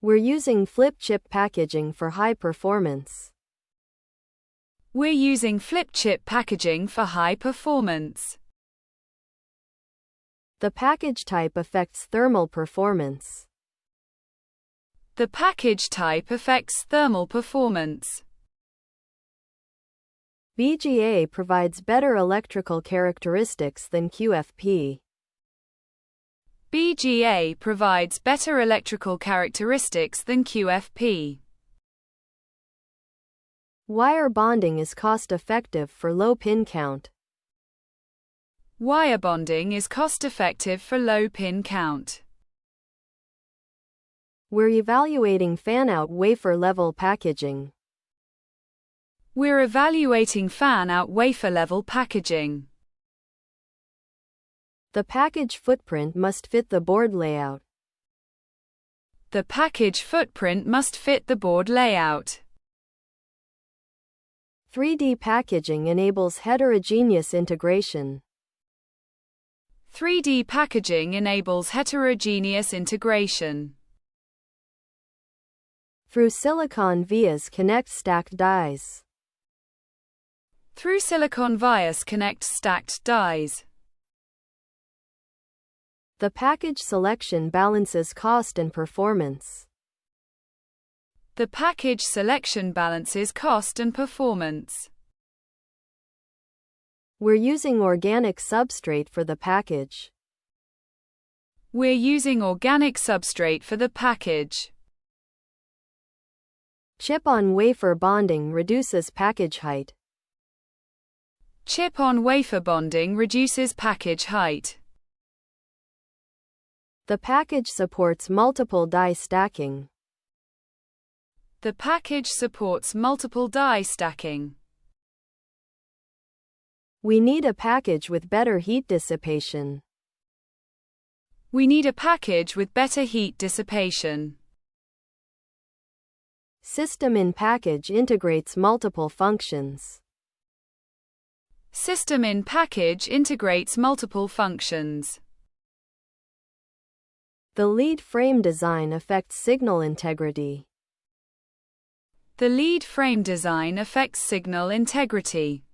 We're using flip chip packaging for high performance. We're using flip chip packaging for high performance. The package type affects thermal performance. The package type affects thermal performance. BGA provides better electrical characteristics than QFP. BGA provides better electrical characteristics than QFP. Wire bonding is cost-effective for low pin count. Wire bonding is cost-effective for low pin count. We're evaluating fan-out wafer-level packaging. We're evaluating fan-out wafer-level packaging. The package footprint must fit the board layout. The package footprint must fit the board layout. 3D packaging enables heterogeneous integration. 3D packaging enables heterogeneous integration. Through silicon vias connect stacked dies. Through silicon vias connect stacked dies. The package selection balances cost and performance. The package selection balances cost and performance. We're using organic substrate for the package. We're using organic substrate for the package. Chip-on-wafer bonding reduces package height. Chip-on-wafer bonding reduces package height. The package supports multiple die stacking. The package supports multiple die stacking. We need a package with better heat dissipation. We need a package with better heat dissipation. System-in-package integrates multiple functions. System-in-package integrates multiple functions. The lead frame design affects signal integrity. The lead frame design affects signal integrity.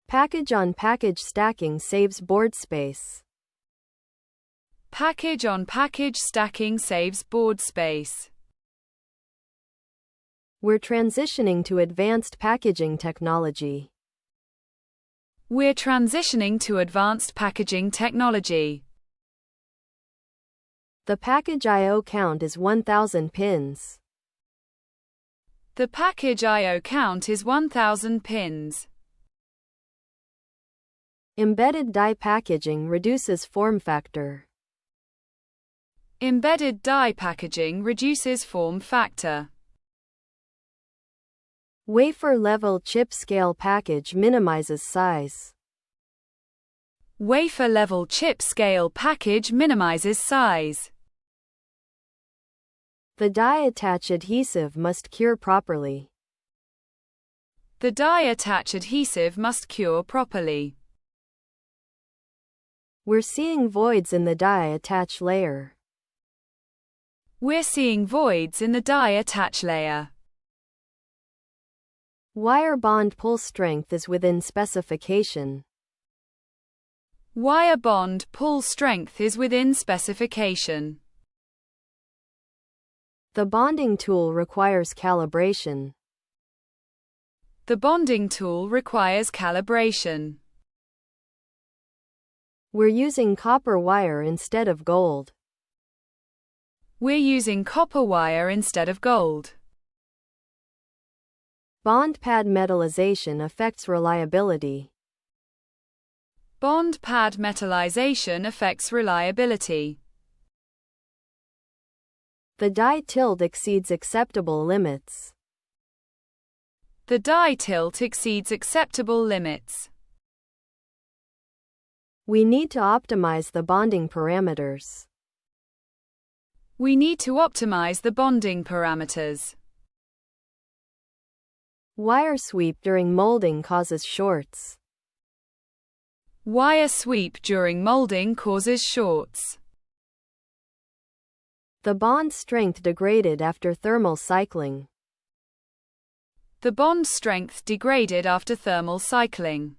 Package-on-package stacking saves board space. Package-on-package stacking saves board space. We're transitioning to advanced packaging technology. We're transitioning to advanced packaging technology. The package I/O count is 1,000 pins. The package I/O count is 1,000 pins. Embedded die packaging reduces form factor. Embedded die packaging reduces form factor. Wafer-level chip scale package minimizes size. Wafer-level chip scale package minimizes size. The die-attach adhesive must cure properly. The die-attach adhesive must cure properly. We're seeing voids in the die-attach layer. We're seeing voids in the die-attach layer. Wire bond pull strength is within specification. Wire bond pull strength is within specification. The bonding tool requires calibration. The bonding tool requires calibration. We're using copper wire instead of gold. We're using copper wire instead of gold. Bond pad metallization affects reliability. Bond pad metallization affects reliability. The die tilt exceeds acceptable limits. The die tilt exceeds acceptable limits. We need to optimize the bonding parameters. We need to optimize the bonding parameters. Wire sweep during molding causes shorts. Wire sweep during molding causes shorts. The bond strength degraded after thermal cycling. The bond strength degraded after thermal cycling.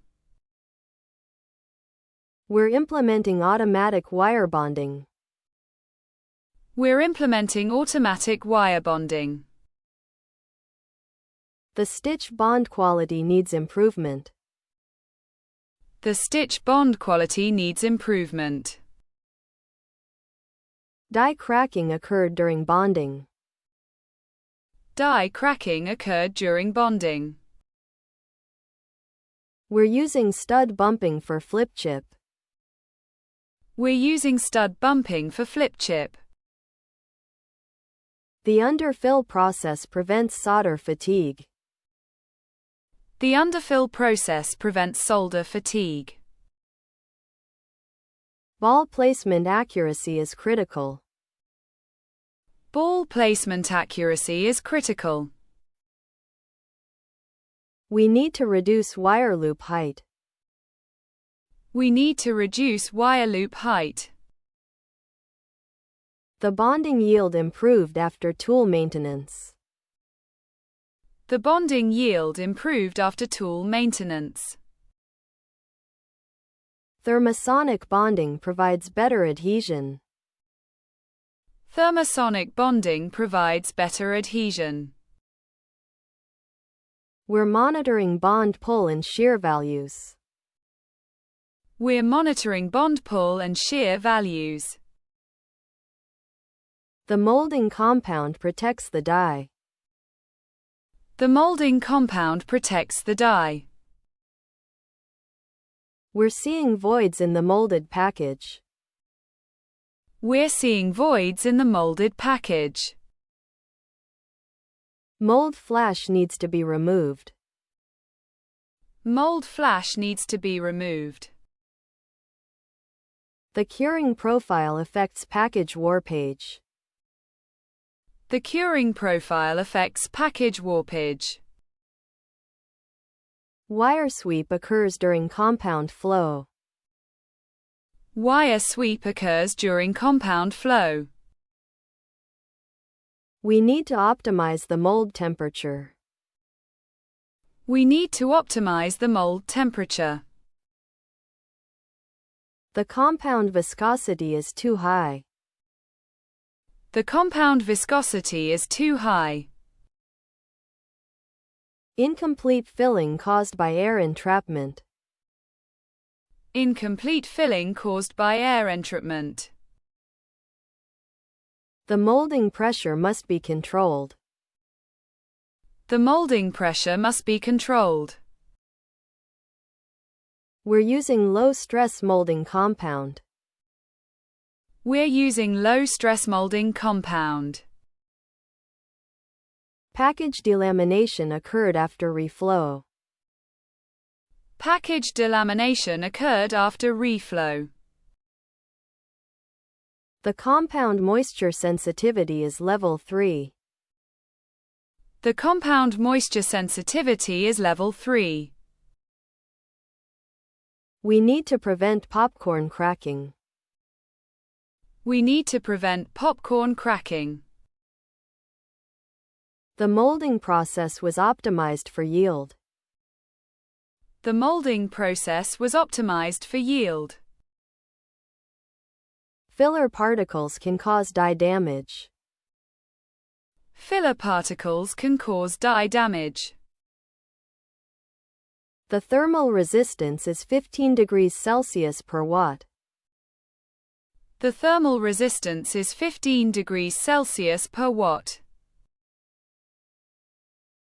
We're implementing automatic wire bonding. We're implementing automatic wire bonding. The stitch bond quality needs improvement. The stitch bond quality needs improvement. Die cracking occurred during bonding. Die cracking occurred during bonding. We're using stud bumping for flip chip. We're using stud bumping for flip chip. The underfill process prevents solder fatigue. The underfill process prevents solder fatigue. Ball placement accuracy is critical. Ball placement accuracy is critical. We need to reduce wire loop height. We need to reduce wire loop height. The bonding yield improved after tool maintenance. The bonding yield improved after tool maintenance. Thermosonic bonding provides better adhesion. Thermosonic bonding provides better adhesion. We're monitoring bond pull and shear values. We're monitoring bond pull and shear values. The molding compound protects the die. The molding compound protects the die. We're seeing voids in the molded package. We're seeing voids in the molded package. Mold flash needs to be removed. Mold flash needs to be removed. The curing profile affects package warpage. The curing profile affects package warpage. Wire sweep occurs during compound flow. Wire sweep occurs during compound flow. We need to optimize the mold temperature. We need to optimize the mold temperature. The compound viscosity is too high. The compound viscosity is too high. Incomplete filling caused by air entrapment. Incomplete filling caused by air entrapment. The molding pressure must be controlled. The molding pressure must be controlled. We're using low-stress molding compound. We're using low-stress molding compound. Package delamination occurred after reflow. Package delamination occurred after reflow. The compound moisture sensitivity is level 3. The compound moisture sensitivity is level 3. We need to prevent popcorn cracking. We need to prevent popcorn cracking. The molding process was optimized for yield. The molding process was optimized for yield. Filler particles can cause die damage. Filler particles can cause die damage. The thermal resistance is 15 degrees Celsius per watt. The thermal resistance is 15 degrees Celsius per watt.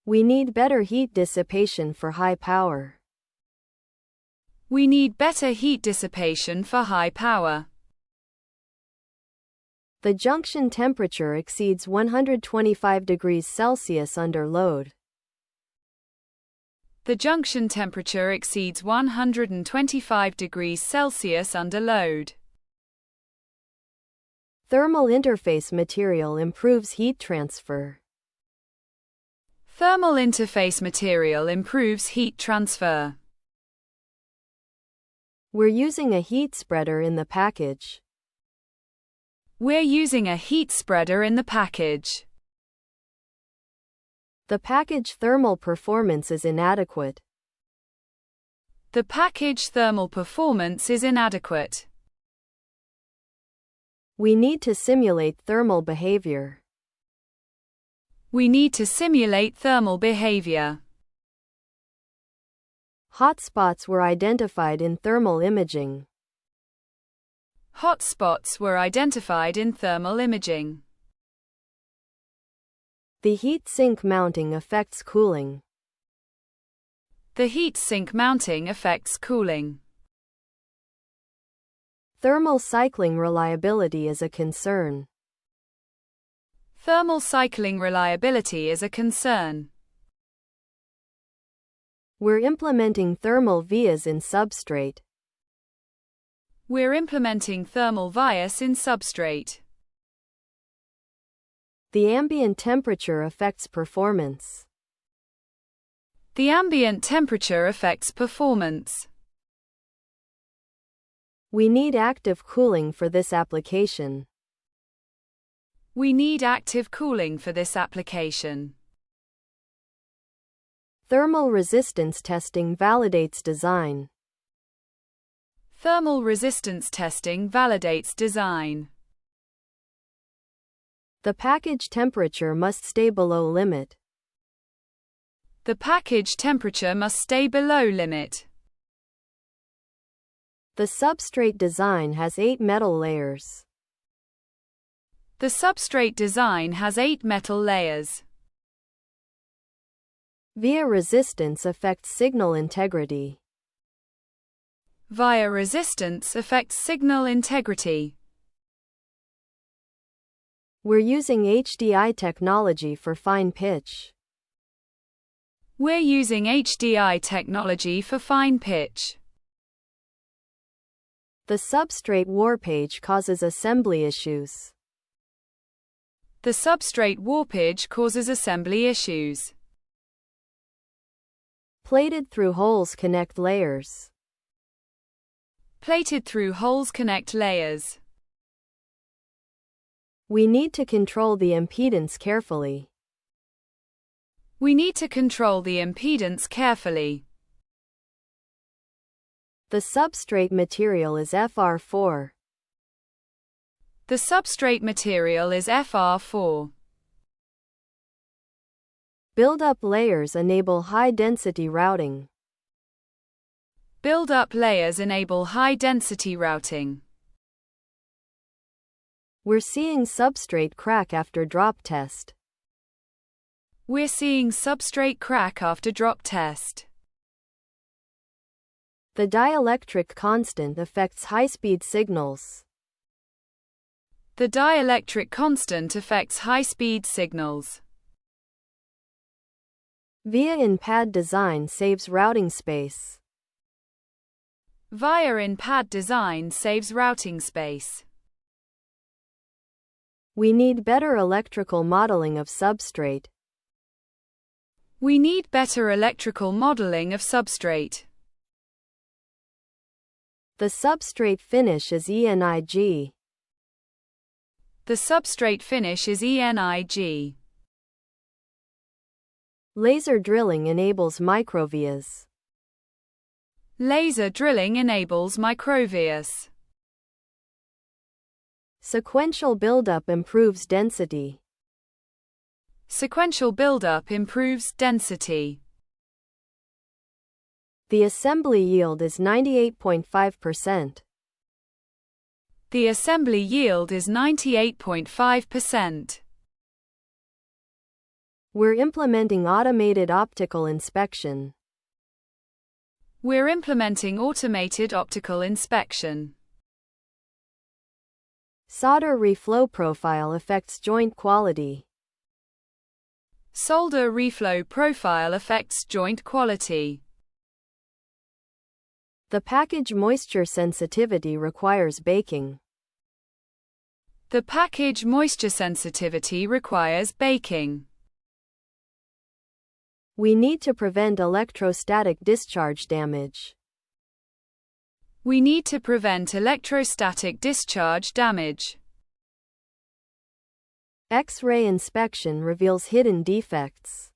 We need better heat dissipation for high power. We need better heat dissipation for high power. The junction temperature exceeds 125 degrees Celsius under load. The junction temperature exceeds 125 degrees Celsius under load. Thermal interface material improves heat transfer. Thermal interface material improves heat transfer. We're using a heat spreader in the package. We're using a heat spreader in the package. The package thermal performance is inadequate. The package thermal performance is inadequate. We need to simulate thermal behavior. We need to simulate thermal behavior. Hotspots were identified in thermal imaging. Hotspots were identified in thermal imaging. The heat sink mounting affects cooling. The heat sink mounting affects cooling. Thermal cycling reliability is a concern. Thermal cycling reliability is a concern. We're implementing thermal vias in substrate. We're implementing thermal vias in substrate. The ambient temperature affects performance. The ambient temperature affects performance. We need active cooling for this application. We need active cooling for this application. Thermal resistance testing validates design. Thermal resistance testing validates design. The package temperature must stay below limit. The package temperature must stay below limit. The substrate design has 8 metal layers. The substrate design has 8 metal layers. Via resistance affects signal integrity. Via resistance affects signal integrity. We're using HDI technology for fine pitch. We're using HDI technology for fine pitch. The substrate warpage causes assembly issues. The substrate warpage causes assembly issues. Plated through holes connect layers. Plated through holes connect layers. We need to control the impedance carefully. We need to control the impedance carefully. The substrate material is FR4. The substrate material is FR4. Build-up layers enable high-density routing. Build-up layers enable high-density routing. We're seeing substrate crack after drop test. We're seeing substrate crack after drop test. The dielectric constant affects high-speed signals. The dielectric constant affects high-speed signals. Via in-pad design saves routing space. Via in-pad design saves routing space. We need better electrical modeling of substrate. We need better electrical modeling of substrate. The substrate finish is ENIG. The substrate finish is ENIG. Laser drilling enables microvias. Laser drilling enables microvias. Sequential buildup improves density. Sequential buildup improves density. The assembly yield is 98.5%. The assembly yield is 98.5%. We're implementing automated optical inspection. We're implementing automated optical inspection. Solder reflow profile affects joint quality. Solder reflow profile affects joint quality. The package moisture sensitivity requires baking. The package moisture sensitivity requires baking. We need to prevent electrostatic discharge damage. We need to prevent electrostatic discharge damage. X-ray inspection reveals hidden defects.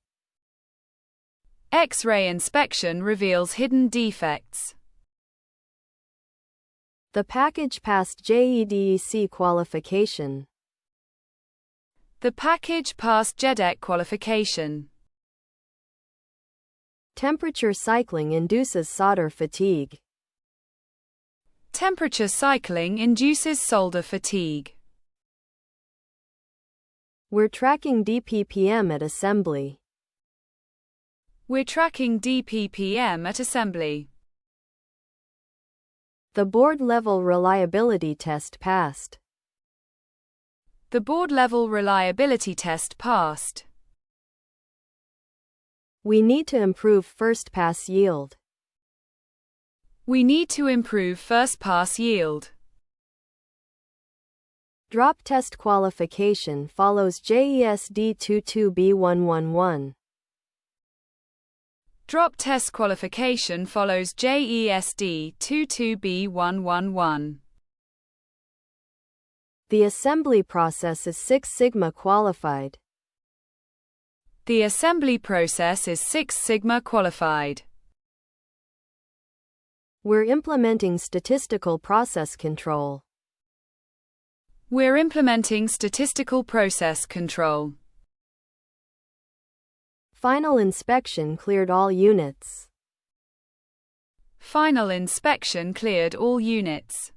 X-ray inspection reveals hidden defects. The package passed JEDEC qualification. The package passed JEDEC qualification. Temperature cycling induces solder fatigue. Temperature cycling induces solder fatigue. We're tracking DPPM at assembly. We're tracking DPPM at assembly. The board-level reliability test passed. The board-level reliability test passed. We need to improve first-pass yield. We need to improve first-pass yield. Drop test qualification follows JESD 22B111. Drop test qualification follows JESD 22B111. The assembly process is Six Sigma qualified. The assembly process is Six Sigma qualified. We're implementing statistical process control. We're implementing statistical process control. Final inspection cleared all units. Final inspection cleared all units.